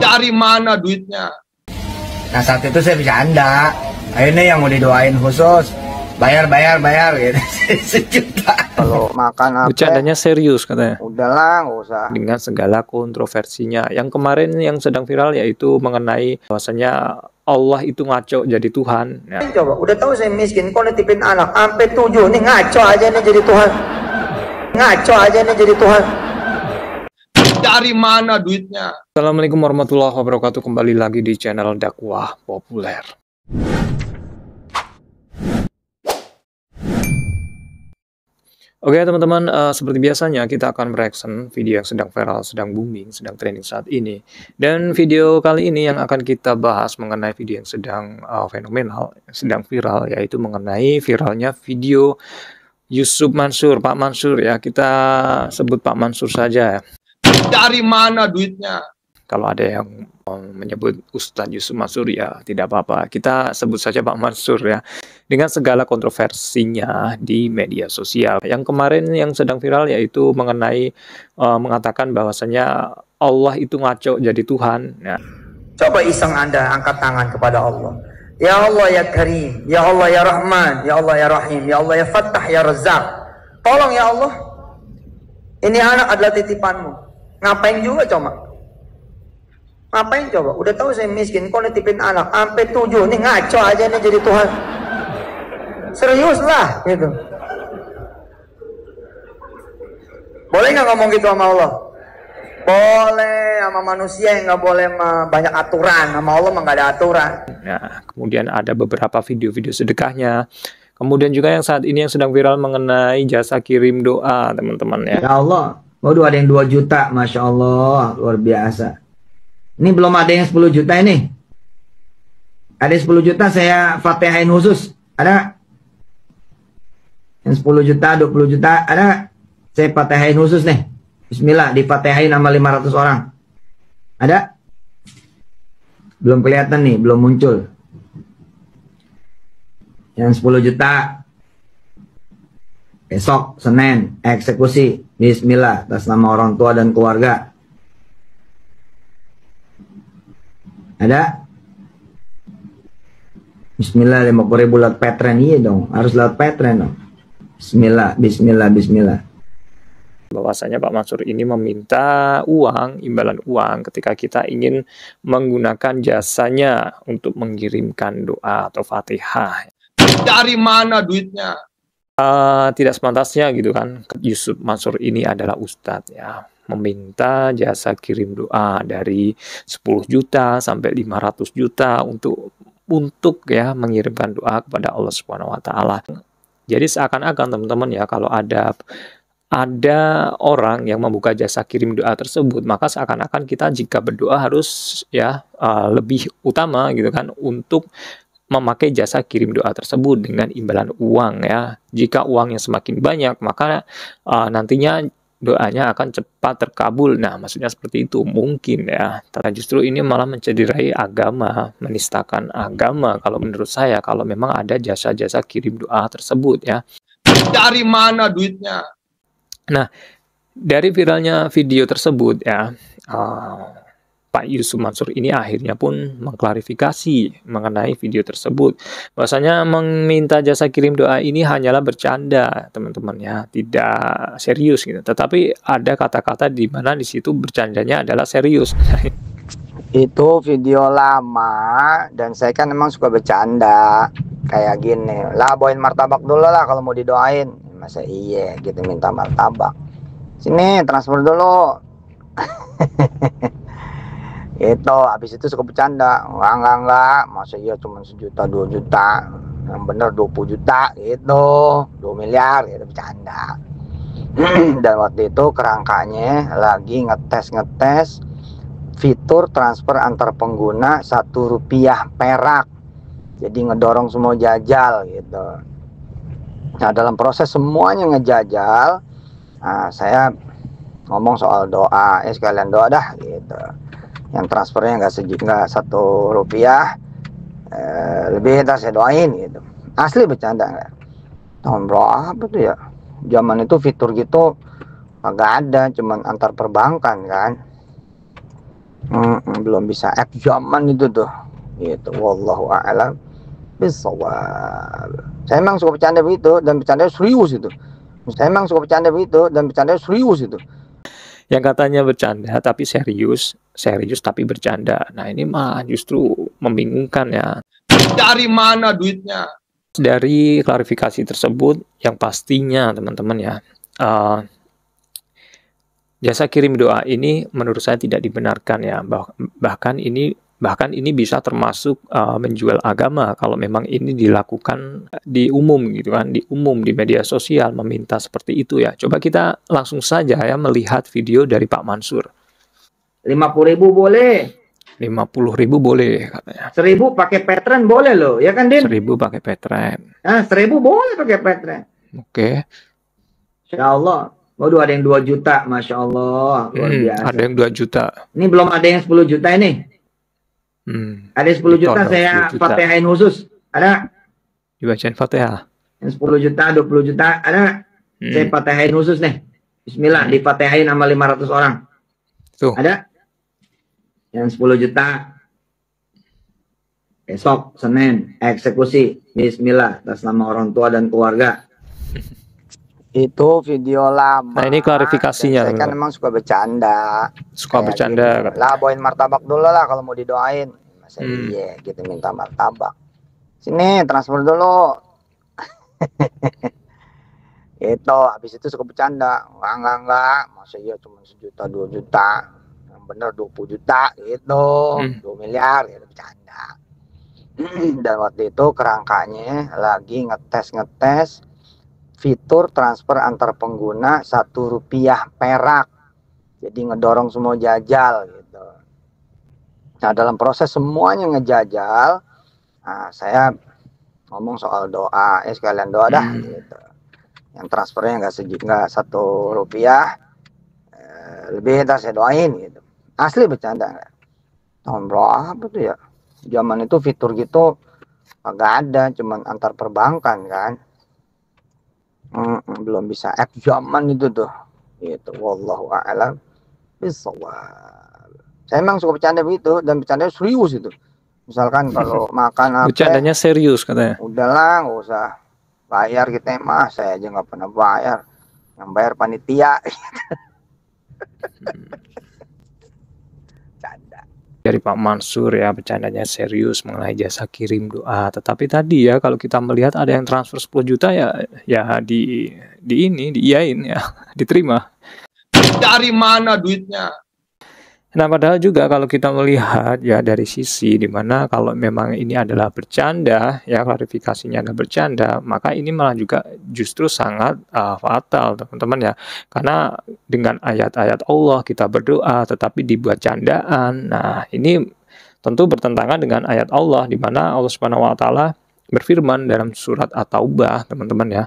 Dari mana duitnya? Nah saat itu saya bercanda, ayo nih yang mau didoain khusus, bayar gitu. 1 juta. Kalau makan apa? Bercandanya serius katanya. Udahlah, nggak usah. Dengan segala kontroversinya. Yang kemarin yang sedang viral yaitu mengenai bahwasanya Allah itu ngaco jadi Tuhan. Ya. Coba, udah tahu saya miskin, kok nitipin anak sampai 7 nih, ngaco aja nih jadi Tuhan. Ngaco aja nih jadi Tuhan. Dari mana duitnya? Assalamualaikum warahmatullahi wabarakatuh. Kembali lagi di channel dakwah populer. Oke teman-teman, seperti biasanya kita akan mereaction video yang sedang viral, sedang booming, sedang trending saat ini. Dan video kali ini yang akan kita bahas mengenai video yang sedang fenomenal, sedang viral, yaitu mengenai viralnya video Yusuf Mansur, Pak Mansur ya, kita sebut Pak Mansur saja. Dari mana duitnya? Kalau ada yang menyebut Ustadz Yusuf Mansur ya tidak apa-apa, kita sebut saja Pak Mansur ya. Dengan segala kontroversinya di media sosial. Yang kemarin yang sedang viral yaitu mengenai mengatakan bahwasanya Allah itu ngaco jadi Tuhan. Ya. Coba iseng Anda angkat tangan kepada Allah. Ya Allah ya Karim, ya Allah ya Rahman, ya Allah ya Rahim, ya Allah ya Fattah ya Razzaq. Tolong ya Allah, ini anak adalah titipanmu. Ngapain juga coba? Ngapain coba? Udah tahu saya miskin, kok nitipin anak sampai 7 nih, ngaco aja nih jadi Tuhan. Serius lah gitu. Boleh nggak ngomong gitu sama Allah? Boleh, sama manusia yang nggak boleh banyak aturan, sama Allah mah nggak ada aturan. Nah, kemudian ada beberapa video-video sedekahnya. Kemudian juga yang saat ini yang sedang viral mengenai jasa kirim doa teman-teman ya. Ya Allah, waduh ada yang 2 juta, Masya Allah, luar biasa. Ini belum ada yang 10 juta ini. Ada 10 juta saya fatihain khusus. Ada? Yang 10 juta, 20 juta, ada? Saya fatihain khusus nih. Bismillah, difatihain sama 500 orang. Ada? Belum kelihatan nih, belum muncul. Yang 10 juta. Besok, Senin, eksekusi. Bismillah, atas nama orang tua dan keluarga. Ada? Bismillah, 50.000 lewat Patreon. Iya dong, harus lewat Patreon dong. Bismillah, bismillah, bismillah. Bahwasanya Pak Mansur ini meminta uang, imbalan uang ketika kita ingin menggunakan jasanya untuk mengirimkan doa atau Fatihah. Dari mana duitnya? Tidak sepantasnya gitu kan. Yusuf Mansur ini adalah ustadz ya, meminta jasa kirim doa dari 10 juta sampai 500 juta untuk ya mengirimkan doa kepada Allah Subhanahu wa taala. Jadi seakan-akan teman-teman ya, kalau ada orang yang membuka jasa kirim doa tersebut, maka seakan-akan kita jika berdoa harus ya lebih utama gitu kan untuk memakai jasa kirim doa tersebut dengan imbalan uang ya. Jika uangnya semakin banyak, maka nantinya doanya akan cepat terkabul. Nah, maksudnya seperti itu mungkin ya. Tapi justru ini malah mencederai agama, menistakan agama kalau menurut saya, kalau memang ada jasa-jasa kirim doa tersebut ya. Dari mana duitnya? Nah, dari viralnya video tersebut ya, Pak Yusuf Mansur ini akhirnya pun mengklarifikasi mengenai video tersebut. Bahwasanya meminta jasa kirim doa ini hanyalah bercanda, teman-teman ya, tidak serius gitu. Tetapi ada kata-kata di mana di situ bercandanya adalah serius. Itu video lama dan saya kan emang suka bercanda kayak gini lah, bawain martabak dulu lah kalau mau didoain. Masa iya gitu minta martabak, sini transfer dulu. Itu habis itu suka bercanda, enggak masa iya cuma 1 juta 2 juta, yang bener 20 juta gitu, 2 miliar gitu, bercanda. Dan waktu itu kerangkanya lagi ngetes fitur transfer antar pengguna Rp1 perak, jadi ngedorong semua jajal gitu. Nah dalam proses semuanya ngejajal, nah, saya ngomong soal doa, sekalian doa dah gitu. Yang transfernya nggak Rp1, lebih ntar saya doain gitu. Asli bercanda nggak? Tahun berapa tuh ya? Zaman itu fitur gitu nggak ada, cuman antar perbankan kan. belum bisa act zaman itu tuh. Gitu. Wallahu a'lam bishawab. Saya emang suka bercanda begitu dan bercanda serius itu. Saya emang suka bercanda begitu dan bercanda serius itu. Yang katanya bercanda tapi serius, serius tapi bercanda. Nah ini mah justru membingungkan ya. Dari mana duitnya? Dari klarifikasi tersebut, yang pastinya teman-teman ya, jasa kirim doa ini menurut saya tidak dibenarkan ya. Bahkan ini bisa termasuk menjual agama kalau memang ini dilakukan di umum gitu kan, di umum di media sosial meminta seperti itu ya. Coba kita langsung saja ya melihat video dari Pak Mansur. 50.000 boleh. 50.000 boleh katanya. 1.000 pakai Petren boleh loh, ya kan Din? 1.000 pakai Petren. 1.000 boleh pakai Petren. Oke. Insya Allah. Waduh, ada yang 2 juta, Masya Allah. Luar biasa. Ada yang 2 juta. Ini belum ada yang 10 juta ini. Ada yang 10 juta saya fatihain khusus. Ada? Dibacain Fatihah. Yang 10 juta, 20 juta, ada? Saya fatihain khusus nih. Bismillah, difatihain sama 500 orang. Tuh. Ada? Yang 10 juta. Besok, Senin, eksekusi. Bismillah, atas nama orang tua dan keluarga. Itu video lama. Nah ini klarifikasinya. Saya kan emang suka bercanda. Suka bercanda. Gitu. Lah bawain martabak dulu lah kalau mau didoain. Masa iya gitu minta martabak. Sini transfer dulu. Itu habis itu suka bercanda. Enggak. Masa iya cuma 1 juta 2 juta. Yang bener 20 juta gitu. 2 miliar gitu bercanda. Dan waktu itu kerangkanya lagi ngetes fitur transfer antar pengguna Rp1 perak. Jadi ngedorong semua jajal gitu. Nah dalam proses semuanya ngejajal, nah, saya ngomong soal doa, sekalian doa dah gitu. Yang transfernya nggak Rp1, lebih ntar saya doain gitu. Asli bercanda nggak? Tahun berapa tuh ya? Zaman itu fitur gitu nggak ada, cuman antar perbankan kan. Belum bisa act zaman itu tuh. Gitu. Wallahu a'lam bishawab. Saya emang suka bercanda begitu dan bercanda serius itu. Misalkan kalau makan apa? Bercandanya serius katanya. Udahlah, nggak usah bayar kita mah. Saya aja nggak pernah bayar. Yang bayar panitia. Canda. Dari Pak Mansur ya, bercandanya serius mengenai jasa kirim doa. Tetapi tadi ya kalau kita melihat ada yang transfer 10 juta ya diiyain ya, diterima. Dari mana duitnya? Nah padahal juga kalau kita melihat ya dari sisi dimana kalau memang ini adalah bercanda ya, klarifikasinya adalah bercanda, maka ini malah juga justru sangat fatal teman-teman ya, karena dengan ayat-ayat Allah kita berdoa tetapi dibuat candaan. Nah ini tentu bertentangan dengan ayat Allah di mana Allah Subhanahu wa taala berfirman dalam surat At-Taubah teman-teman ya.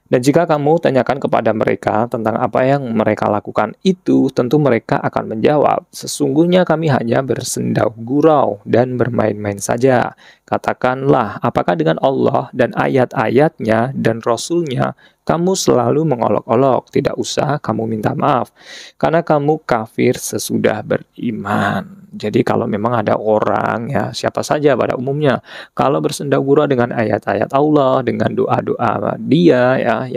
Dan jika kamu tanyakan kepada mereka tentang apa yang mereka lakukan itu, tentu mereka akan menjawab, sesungguhnya kami hanya bersendau gurau dan bermain-main saja. Katakanlah, apakah dengan Allah dan ayat-ayatnya dan Rasulnya kamu selalu mengolok-olok? Tidak usah kamu minta maaf, karena kamu kafir sesudah beriman. Jadi kalau memang ada orang ya, siapa saja pada umumnya, kalau bersendau gurau dengan ayat-ayat Allah, dengan doa-doa dia ya,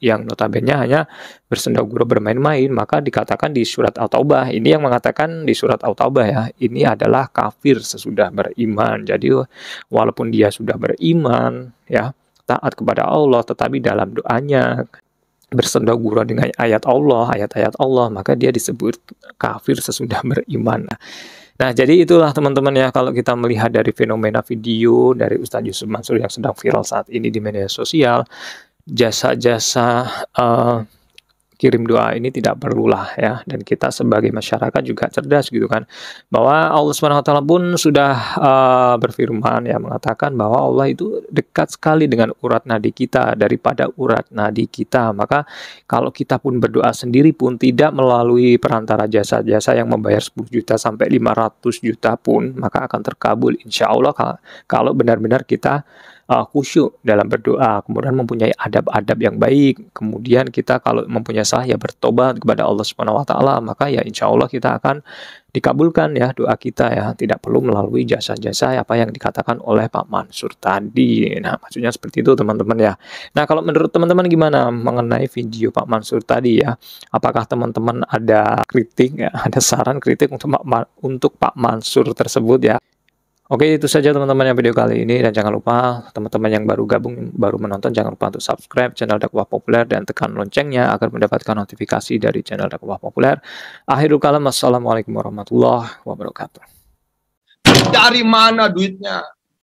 yang notabene hanya bersendau gurau bermain-main, maka dikatakan di surat At-Taubah, ini yang mengatakan di surat At-Taubah ya, ini adalah kafir sesudah beriman. Jadi walaupun dia sudah beriman ya, taat kepada Allah, tetapi dalam doanya bersendau gurau dengan ayat-ayat Allah, maka dia disebut kafir sesudah beriman. Nah, jadi itulah teman-teman ya, kalau kita melihat dari fenomena video dari Ustadz Yusuf Mansur yang sedang viral saat ini di media sosial, jasa-jasa kirim doa ini tidak perlulah ya, dan kita sebagai masyarakat juga cerdas gitu kan, bahwa Allah Subhanahu wa taala pun sudah berfirman ya, mengatakan bahwa Allah itu dekat sekali dengan urat nadi kita daripada urat nadi kita. Maka kalau kita pun berdoa sendiri pun tidak melalui perantara jasa-jasa yang membayar 10 juta sampai 500 juta pun, maka akan terkabul insya Allah kalau benar-benar kita khusyuk dalam berdoa, kemudian mempunyai adab-adab yang baik, kemudian kita kalau mempunyai salah ya bertobat kepada Allah Subhanahu wa taala, maka ya insya Allah kita akan dikabulkan ya doa kita ya, tidak perlu melalui jasa-jasa apa yang dikatakan oleh Pak Mansur tadi. Nah, maksudnya seperti itu teman-teman ya. Nah, kalau menurut teman-teman gimana mengenai video Pak Mansur tadi ya? Apakah teman-teman ada kritik ya, ada saran kritik untuk Pak Mansur tersebut ya? Oke, itu saja teman-teman yang video kali ini, dan jangan lupa teman-teman yang baru gabung, baru menonton, jangan lupa untuk subscribe channel Dakwah Populer dan tekan loncengnya agar mendapatkan notifikasi dari channel Dakwah Populer. Akhirul kalam, wassalamualaikum warahmatullahi wabarakatuh. Dari mana duitnya?